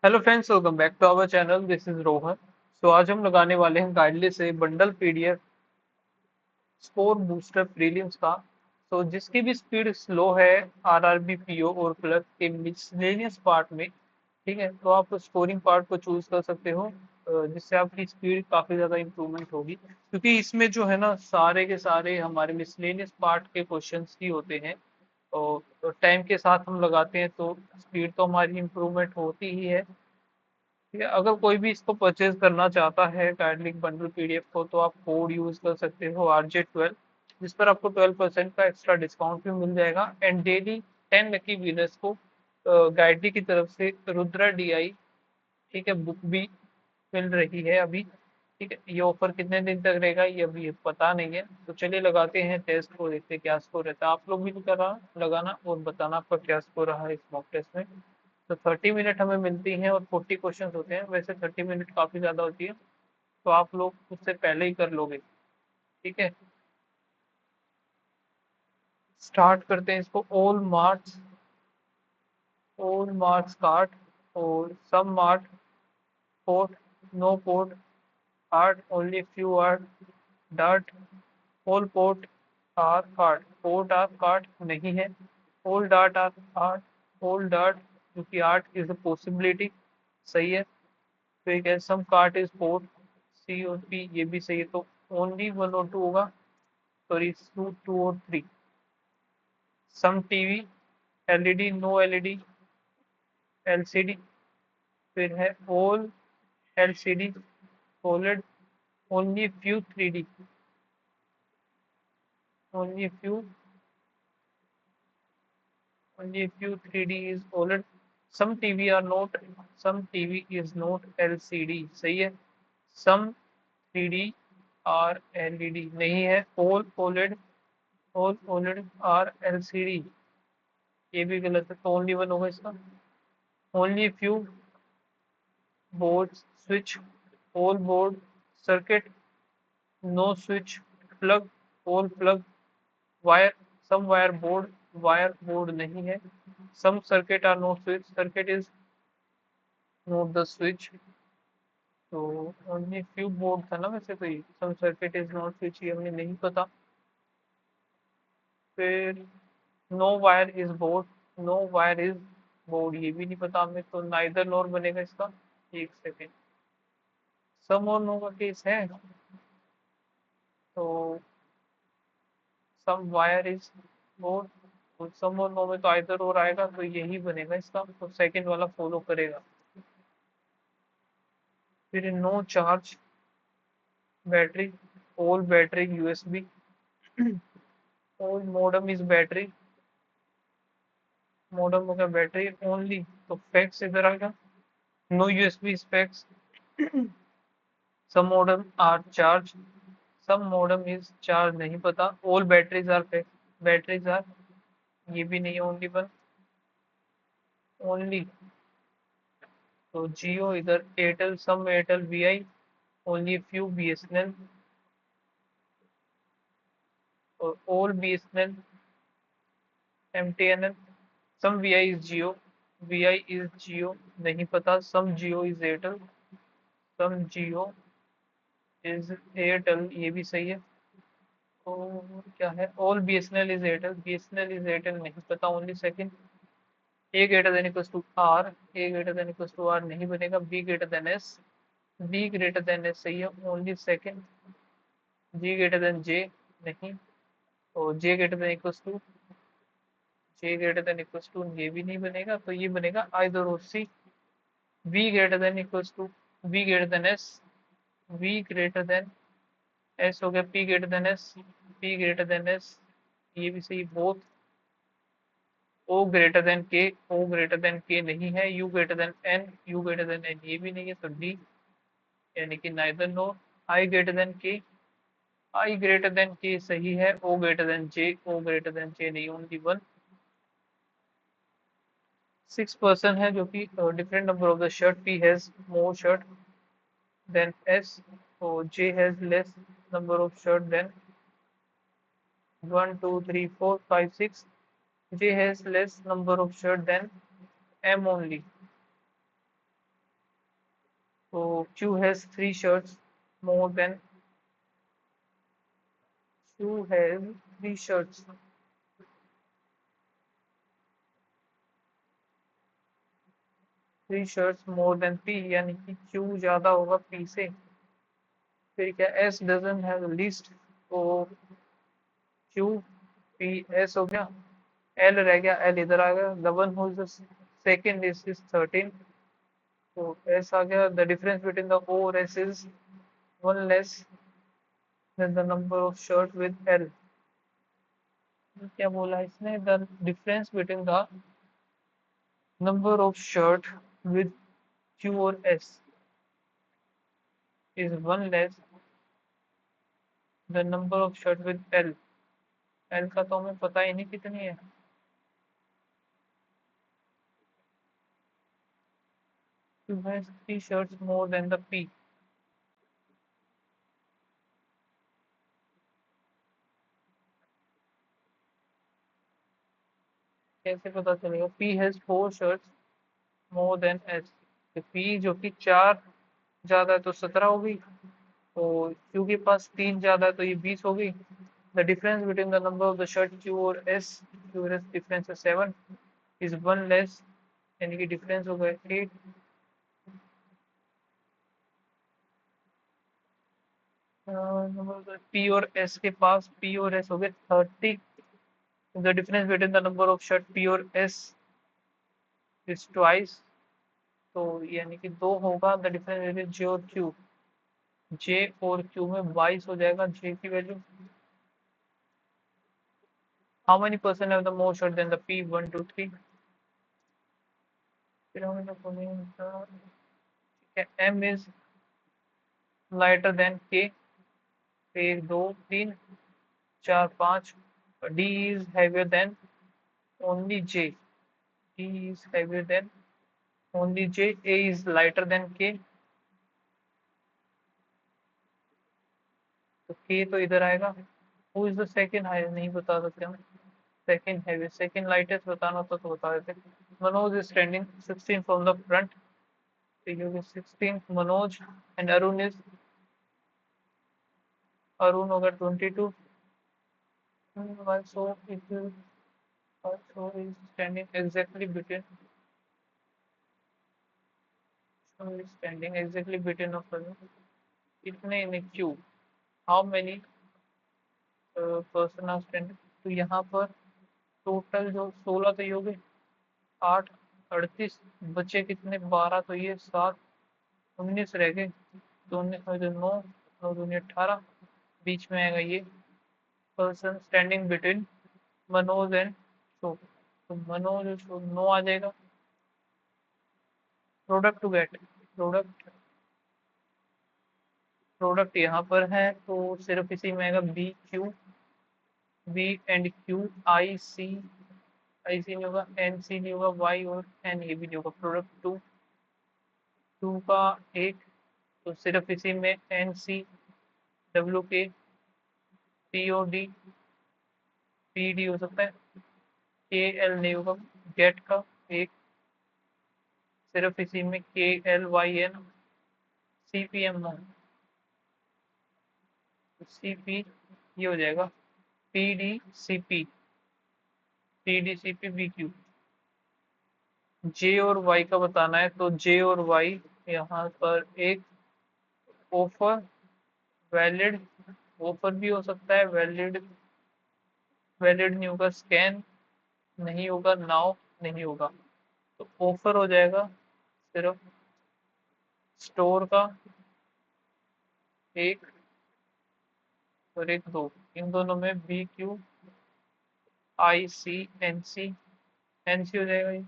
Hello friends, welcome back to our channel. This is Rohan. आज हम लगाने वाले हैं गाइडली से bundle PDF score booster prelims का। जिसकी भी स्पीड स्लो है आरआरबी पीओ और क्लर्क के मिसलेनियस पार्ट में, ठीक है, तो आप स्कोरिंग पार्ट को चूज कर सकते हो, जिससे आपकी स्पीड काफी ज्यादा इंप्रूवमेंट होगी, क्योंकि इसमें जो है ना सारे के सारे हमारे मिसलेनियस पार्ट के क्वेश्चंस ही होते हैं। और टाइम के साथ हम लगाते हैं तो स्पीड तो हमारी इंप्रूवमेंट होती ही है। ठीक है, अगर कोई भी इसको परचेज करना चाहता है गाइडलिंक बंडल पीडीएफ को, तो आप कोड यूज कर सकते हो RJ12, जिस पर आपको 12% का एक्स्ट्रा डिस्काउंट भी मिल जाएगा। एंड डेली 10 लकी विनर्स को गाइडली की तरफ से रुद्रा DI, ठीक है, बुक भी मिल रही है अभी। ठीक है, ये ऑफर कितने दिन तक रहेगा ये अभी पता नहीं है। तो चलिए लगाते हैं टेस्ट को, देखते हैं क्या स्कोर रहता है। आप लोग भी करा लगाना और बताना आपका क्या स्कोर रहा है इस मॉक टेस्ट में। तो 30 मिनट हमें मिलती हैं और 40 क्वेश्चन होते हैं। वैसे 30 मिनट काफी ज्यादा होती है, तो आप लोग उससे पहले ही कर लोगे। ठीक है, स्टार्ट करते हैं इसको। ऑल मार्क्स कार्ड और some mark port, no port card, only few are dot, all port are card, port are card नहीं है। All dot are art, all dot, क्योंकि आर्ट इज अ पॉसिबिलिटी, सही है। फिर क्या, some card is port, C और P, ये भी सही है। तो ओनली 1 और 2 होगा, सॉरी 2 और 3। Some TV, LED, no LED, LCD. फिर है all LCD, OLED, only few 3D, only few, only few 3D is OLED. Some TV are not, some TV is not LCD, सही है। सम 3D आर एलईडी नहीं है। All OLED, all OLED are LCD, ये भी गलत है। तो only one होगा इसका। Only few board switch, all board circuit, no switch plug, all plug wire, सम वायर बोर्ड नहीं है। Some circuit are no switch, circuit is not the switch. तो ओनली फ्यू बोर्ड था ना वैसे, तो some circuit is not switch, ये हमें नहीं पता। फिर no wire is board, no wire is board, ये भी नहीं पता हमें, तो नाइदर नॉर बनेगा इसका। एक सेकेंड, सम और नो का केस है, तो सम वायर इज बोर्ड, तो सम और नो में तो आइदर और आएगा, तो यही बनेगा इसका, तो सेकंड वाला फॉलो करेगा। फिर no charge battery, all battery USB, all modem is battery, modem हो गया बैटरी ओनली, तो फैक्स इधर आ गया। No USB specs, some modem are charge, some modem is charge नहीं पता। All batteries are fax, batteries are, ये भी नहीं है। ओनली वन, ओनली, तो जियो इधर, Airtel, some Airtel Vi, only few BSNL, और all BSNL MTNL, some Vi is Jio, Vi is Jio नहीं पता। Some Jio is Airtel, some Jio is Airtel, ये भी सही है। तो क्या है, all BSNL is Airtel, BSNL is Airtel नहीं पता। Only second, A greater than equals to R, A greater than equals to R नहीं बनेगा। B greater than S, B greater than S सही है। Only second, G greater than J नहीं, और J greater than equals to, J greater than equals to ये भी नहीं बनेगा, तो ये बनेगा either or C. V greater than equals to, V greater than S, V greater than S हो गया, P greater than S, P greater than S, ये भी सही। बोथ, ओ ग्रेटर देन के, ओ ग्रेटर देन के नहीं है। U greater than N, U greater than N, ये भी नहीं है, तो डी, यानी कि neither nor. I greater than K, I greater than K सही है। O greater than J, O greater than J नहीं। Only one. 6 पर्सन है जो कि different number of the shirt, P has more shirt than S, तो J has less number of shirt than 1 2 3 4 5 6, J has less number of shirt than M only. So Q has three shirts more than Q has three shirts more than P, यानी कि Q ज्यादा होगा P से। फिर क्या S doesn't have list, तो Q P S हो गया, L रह गया, L इधर आ गया, the one who is the second is 13, तो S आ गया। The difference between the O और S is one less than the number of shirt with L। क्या बोला इसने? The difference between the number of shirt with Q और S is one less the number of shirt with L। L का तो हमें पता ही नहीं कितनी है। Q has three shirts more than the P। कैसे पता चलेगा? P has four shirts more than S। तो P जो कि 4 ज्यादा है तो 17 हो गई, तो Q के पास 3 ज्यादा है तो ये 20 हो गई। The difference between the number of the shirt Q और S, Q और S डिफरेंस है 7, इज 1 लेस, यानी कि डिफरेंस हो गया 8। नंबर P और S के पास, P और S हो गए 30। The difference between the number of shirt P और S इज ट्वाइस, तो यानी कि 2 होगा। द डिफरेंस बिटवीन J और Q, J और Q में 22 हो जाएगा। J की value, how many person have the more shirt than the P, 1 2 3। फिर हमें M is lighter than K, 1 2 3 4 5। D is heavier than only J, D is heavier than only J, A is lighter than K, तो K तो इधर आएगा। Who is the second highest, नहीं बता सकते हम। सेकंड हैवी, सेकंड लाइटेस्ट बताना होता तो बता देते। Manoj is standing 16 from the front, तो ये होगा 16 मनोज, एंड अरुण होगा 22। so it will also is standing exactly between, so is standing exactly between of कितने in queue, how many person are standing. तो यहाँ पर टोटल जो 16 तो ये हो गए, 8 38 बचे कितने, 12, तो ये 7 19 रह गए। तो 9 9 दूनी 18, बीच में आएगा ये person standing between Manoj and शो, तो मनोज और शो 9 आ जाएगा। Product to get, product product यहाँ पर है तो सिर्फ इसी में आएगा B Q, B and Q, I C, I C नहीं होगा, एन सी नहीं होगा, वाई और एन ये भी नहीं होगा। प्रोडक्ट टू, टू का एक, तो सिर्फ इसी में N C, W K, P O D, P D हो सकता है, के एल नहीं होगा। गेट का एक, सिर्फ इसी में K L Y N, C P M no, C P ये हो जाएगा P D C P, P D C P B Q. J और वाई का बताना है, तो जे और वाई यहाँ पर एक ऑफर, वैलिड, ऑफर भी हो सकता है, वैलिड, वैलिड नहीं होगा, स्कैन नहीं होगा, नाउ नहीं होगा, तो ऑफर हो जाएगा सिर्फ स्टोर का एक और एक दो, इन दोनों में B Q I C N C, N C हो जाएगा ये।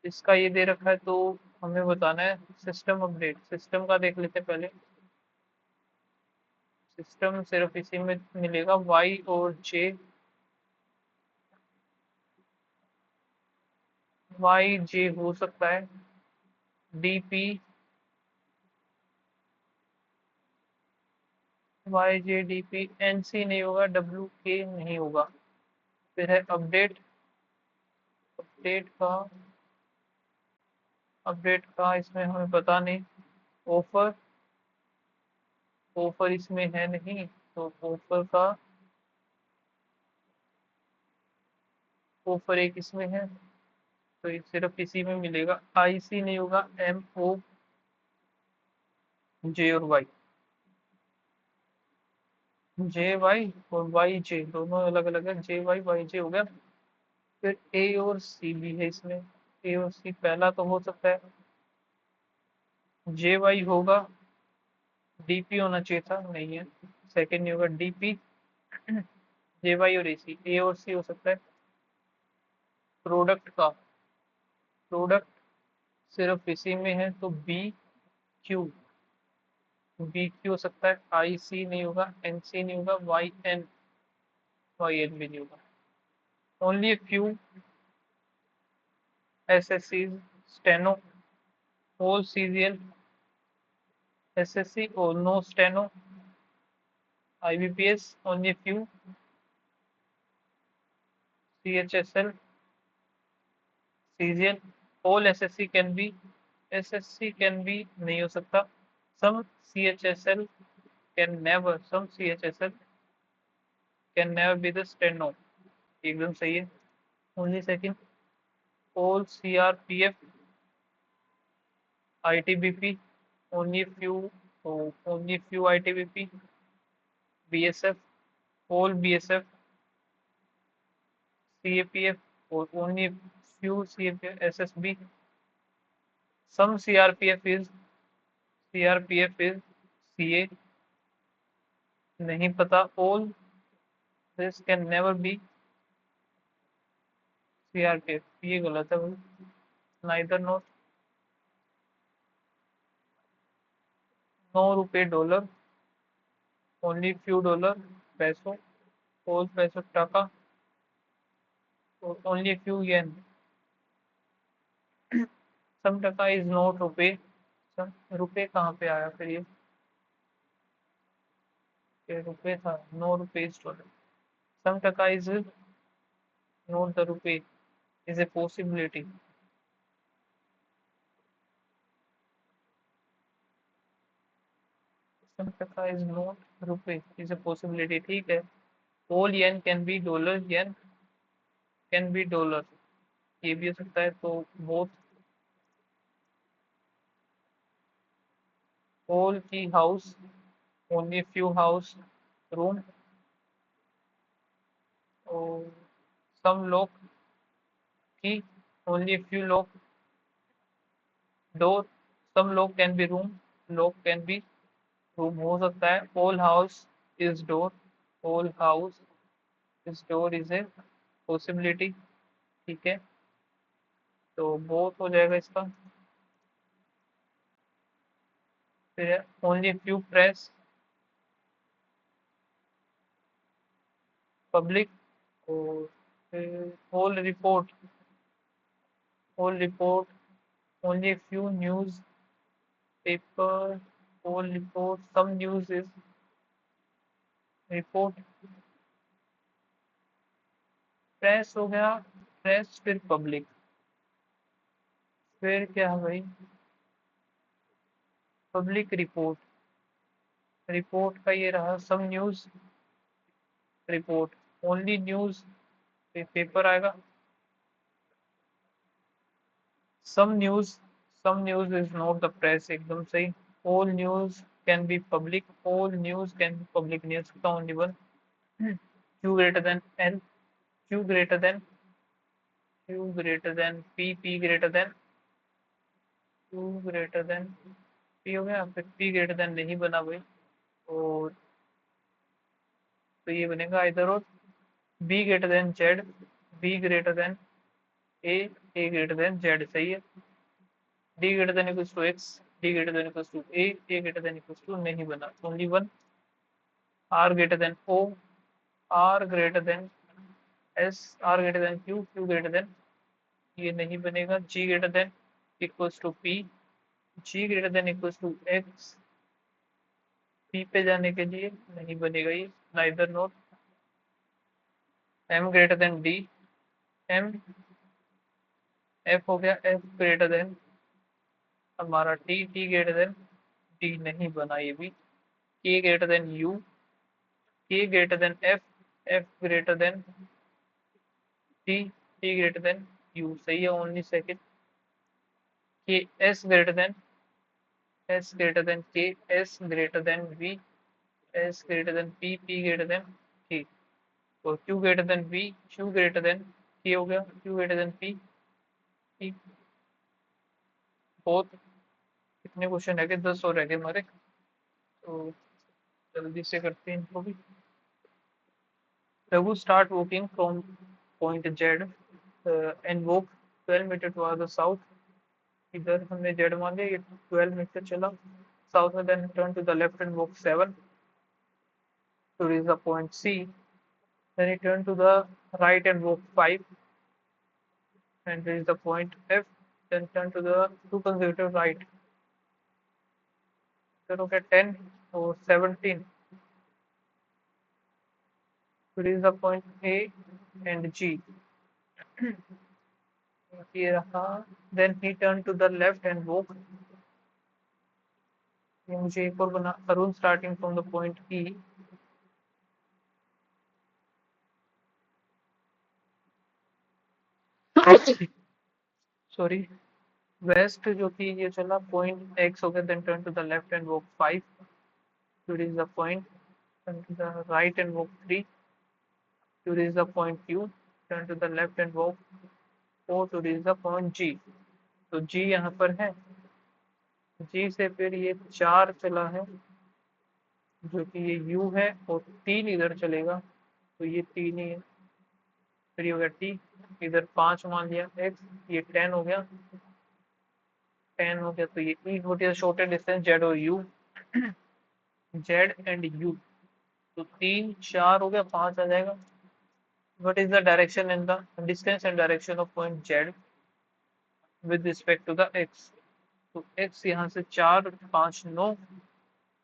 इसका ये दे रखा है तो हमें बताना है सिस्टम अपडेट। सिस्टम का देख लेते हैं पहले। सिस्टम सिर्फ इसी में मिलेगा, वाई और जे, वाई जे हो सकता है, डी पी, वाई जे डी पी, एन सी नहीं होगा, डब्ल्यू के नहीं होगा। फिर है अपडेट, अपडेट का अपडेट का इसमें हमें पता नहीं। ऑफर, ऑफर इसमें है नहीं, तो ऑफर का, ऑफर एक इसमें है, तो ये सिर्फ इसी में मिलेगा। IC नहीं होगा, MOJ और वाई, JY और YJ दोनों अलग अलग है, JY YJ हो गया। फिर A और C भी है इसमें, A और C पहला तो हो सकता है, JY होगा, DP होना चाहिए था, नहीं है। सेकंड नहीं होगा, DP, JY और AC, A और C हो सकता है। प्रोडक्ट का, प्रोडक्ट सिर्फ इसी में है, तो BQ, BQ हो सकता है। IC नहीं होगा, NC नहीं होगा, YN भी नहीं होगा। Only few SSCs, steno, all CGL, SSC or no steno, IBPS, only few, CHSL, CGL, all SSC can be, SSC can be नहीं हो सकता, some CHSL can never, some CHSL can never be the steno, एकदम सही है। only second, all CRPF, ITBP, only few, oh, only few ITBP, BSF, all BSF, CAPF, or only few CAPF, SSB, some CRPF is CA, नहीं पता। all this can never be CRPF, ये गलत है भाई, neither nor, no रुपए dollar, only few dollar, पैसों, all पैसों टका, only few yen, some टका is not रुपए, some रुपए कहाँ पे आया फिर ये रुपए था, no rupees डॉलर, some टका is not the rupee, is a possibility, some टका is not rupee, is a possibility, ठीक है। all yen can be dollar, yen can be dollar, ये भी हो सकता है, तो both, all की house, only few house, room, और some lock की, only few lock, door, some lock can be room, lock can be room हो सकता है। all house is door, all house is door is a possibility, ठीक है, तो both हो जाएगा इसका। फिर only few press, public, और फिर whole report, whole report, only few news paper, whole report, some news is report, press हो गया, प्रेस फिर पब्लिक, फिर क्या है भाई, पब्लिक रिपोर्ट, रिपोर्ट का ये रहा, some news report, only news paper, some news, some news is not the press, एकदम सही। All news can be public, all news can be public नहीं हो सकता, only one. Q greater than N, Q greater than, Q greater than P, P greater than, Q greater than P हो गया, फिर P greater then नहीं बना भाई, और तो ये बनेगा इधर, और B greater than Z, B greater than A, A greater than Z, सही है। D greater than equals to X, D greater than equals to A greater than equals to नहीं बना, only one. R greater than O, R greater than S, R greater than Q, Q greater than, ये नहीं बनेगा। G greater than equals to P, G greater than equals to X, P पे जाने के लिए नहीं बनेगा ये, neither nor. M greater than D, M, F हो गया, एफ ग्रेटर देन हमारा टी ग्रेटर देन डी नहीं बना, ये भी K greater than U, K greater than F, F greater than T, T greater than U, सही है। Only second. K S greater than, S greater than K, S greater than V, S greater than P, P greater than K, और Q greater than V, Q greater than K हो गया, Q greater than P, P. बहुत कितने question रह गए, 10 और रह गए हमारे, तो जल्दी से करते हैं इनको भी। Raghu start walking from point Z and walk 12 metre towards the south. इधर हमने Z मान लिया, ये 12 मीटर चला साउथ में, then turn to the left and walk 7 to reach the point C. Then he turn to the right and walk 5 and reach the point F. Then turn to the two consecutive right. Then okay 10 or 17 to reach the point A and G. ये रहा. Then he turned to the left and walk. ये मुझे एक और बना, Arun starting from the point E, sorry west, जो कि ये चला पॉइंट एक्स हो गया, then turn to the left and walk 5 to reach the point, turn to the right and walk 3 to reach the point Q, turn to the left and walk 4 to reach the point G. तो जी यहाँ पर है, जी से फिर ये 4 चला है, जो कि ये यू है, और 3 इधर चलेगा, तो ये 3 ही है। फिर ये हो गया टी, इधर 5 मान लिया, एक्स, ये 10 हो गया, 10 हो गया, तो ये ई होती है शॉर्टेस्ट डिस्टेंस जेड और यू, जेड एंड यू, तो 3 4 हो गया, 5 आ जाएगा। What is the direction and the distance and direction of point Z with respect to the x? तो x यहाँ से 4 5 9,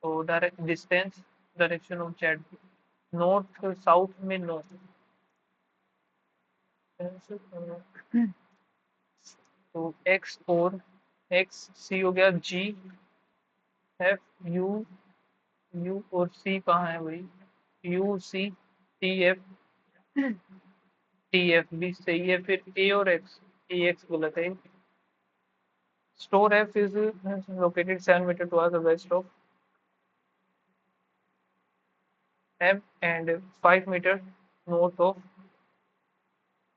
और direct distance direction of Z north south में 9, तो x और x c हो गया, g f u, u और c कहाँ है भाई, u c t f, T F भी सही है, फिर ए और एक्स, ए एक्स गलत है। Store F is located 7 metre towards the west of M and 5 metre north of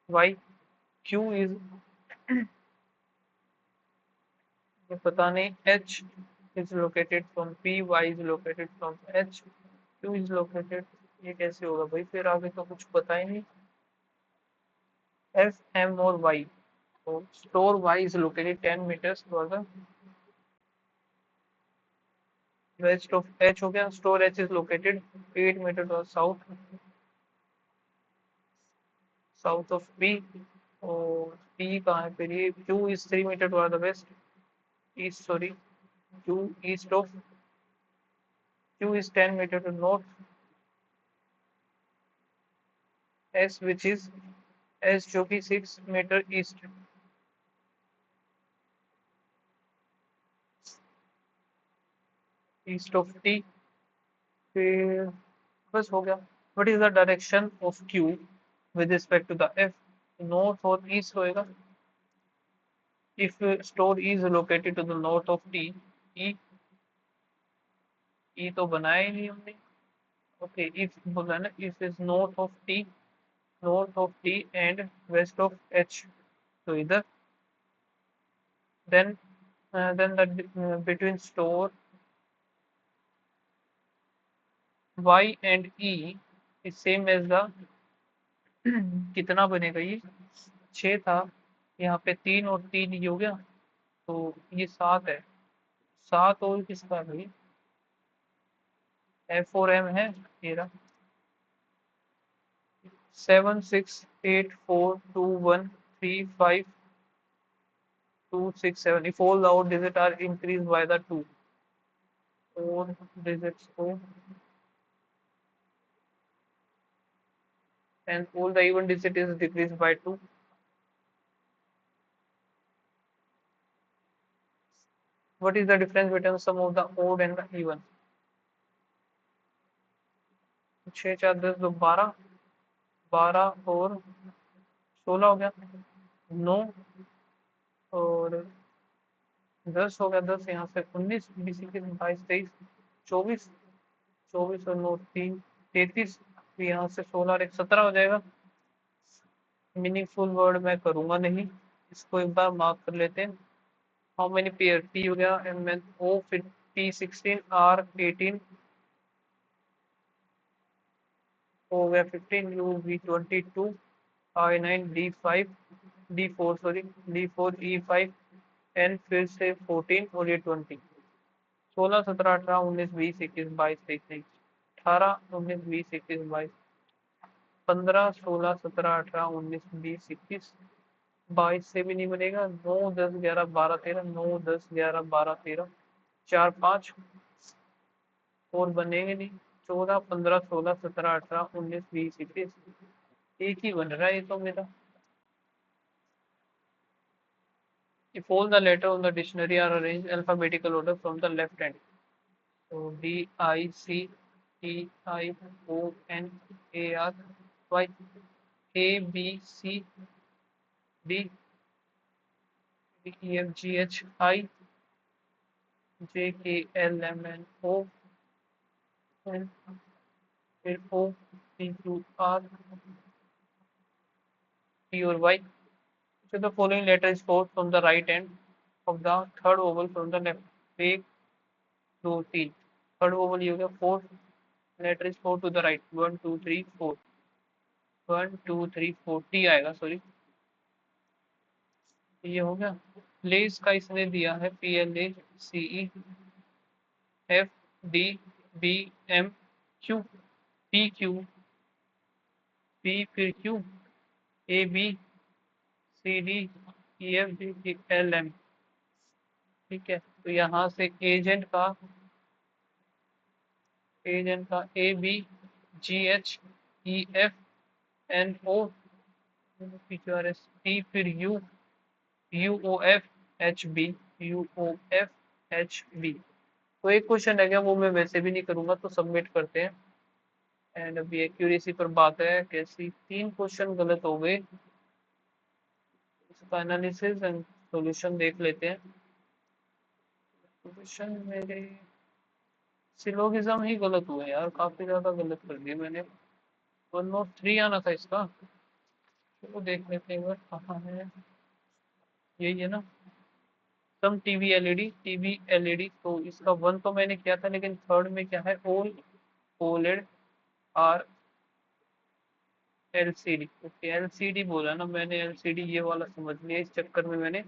Y, Q is, पता नहीं, H is located from P, Y is located from H, Q is located, ये कैसे होगा भाई, फिर आगे तो कुछ पता ही नहीं। एफ एम और वाई, तो store Y is located 10 metres towards the west of H हो गया, store H is located 8 metre towards south, south of P, और पी कहाँ है फिर, ये Q is 3 metre toward the west, east sorry, Q east of, Q is 10 metre to north, S which is, S जो कि 6 metre east, east of T. फिर बस हो गया। What is the direction of Q with respect to the F, north और east होएगा। If store is located to the north of T, E, E तो बनाया ही नहीं हमने। ओके, इफ बोला ना, if is north of T, north of T and west of H, तो इधर, then then the between store y and e is same as the कितना बनेगा ये, 6 था, यहाँ पे 3 और 3 ये हो गया, तो ये 7 है, 7 और किसका है भाई, एफ और एम है, तेरा 7 6 8 4 2 1 3 5 2 6 7, if all the odd digits are increased by the 2, four digits को, and all the even digit is decreased by 2, what is the difference between sum of the odd and the even? 6 4 10 2 12, 12 और 16 हो गया, 9 और 10 हो गया, 10 यहाँ से 19 बीस 21 22 23 24, 24 और 9 3 33, यहाँ से 16 और 1 17 हो जाएगा। मीनिंगफुल वर्ड मैं करूंगा नहीं, इसको एक बार मार्क कर लेते हैं। How many pair? पी हो गया, एम एन ओ, फिर पी 16, आर 18 हो गया, 15 U V 22, I 9 D 5 D 4 sorry D 4 E 5 N फिर से 14 और ये 20। 16 17 18 19 20 21 22 23 18 19 20 21 22 15 16 17 18 19 20 21 22 से भी नहीं बनेगा। 9 10 11 12 13, 9 10 11 12 13, 4 5 और बनेंगे नहीं। 14 15 16 17 18 19 20 21 एक ही बन रहा है ये तो मेरा। If all the letters on the dictionary are arranged alphabetical order from the left hand, so D I C T I O N A R Y A B C D E F G H I J K L M N O N फिर O P Q R T और Y. So the following letter is fourth from the right hand of the third vowel from the left. एक दो तीन, third vowel ये हो गया, fourth letter is 4 to the right, 1 2 3 4, 1 2 3 4 T आएगा, sorry ये हो गया। प्लेस का इसने दिया है PLACE FDBM QPQ P फिर Q ABCDEFGHLM। ठीक है, तो यहाँ से एजेंट का ABGHEFNO P फिर UOFHB। तो एक क्वेश्चन है क्या, वो मैं वैसे भी नहीं करूंगा, तो सबमिट करते हैं। एंड अभी एक्यूरेसी पर बात है कैसी, 3 क्वेश्चन गलत हो गए, इसका एनालिसिस एंड सॉल्यूशन देख लेते हैं। क्वेश्चन मेरे सिलोगिज्म ही गलत हुए यार, काफी ज्यादा गलत कर दिए मैंने। 103 आना था इसका, चलो देख लेते हैं एक बार कहाँ है, यही है ना। सम टीवी एलईडी, तो इसका 1 तो मैंने किया था, लेकिन थर्ड में क्या है, all OLED are LCD. Okay LCD बोला ना मैंने, एलसीडी ये वाला समझ लिया, इस चक्कर में मैंने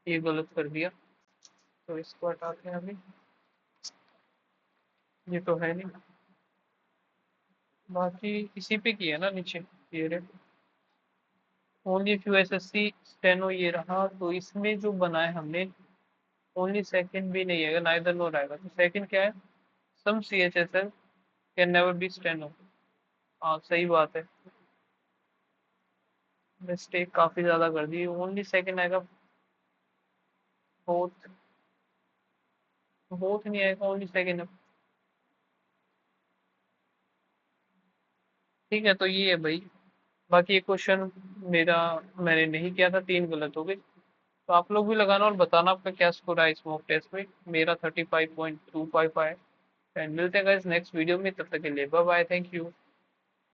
ये गलत कर दिया। तो इसको हटाते हैं अभी, ये तो है नहीं, बाकी इसी पे किया ना नीचे, ये रे ओनली फ्यू एसएससी स्टेनो ये रहा। तो इसमें जो बनाया हमने, ओनली सेकंड भी नहीं है, नाइदर नोर आएगा। तो सेकंड क्या है, सम CHSL can never be steno. हाँ सही बात है, मिस्टेक काफी ज्यादा कर दी, ओनली सेकंड आएगा, बोथ बोथ नहीं आएगा, ओनली सेकंड। ठीक है, तो ये है भाई। बाकी ये क्वेश्चन मेरा मैंने नहीं किया था, 3 गलत हो गए। तो आप लोग भी लगाना और बताना आपका क्या स्कोर आया इस मॉक टेस्ट में। मेरा 35.25 आया। एंड मिलते हैं गाइस नेक्स्ट वीडियो में, तब तक के लिए बाय बाय, थैंक यू।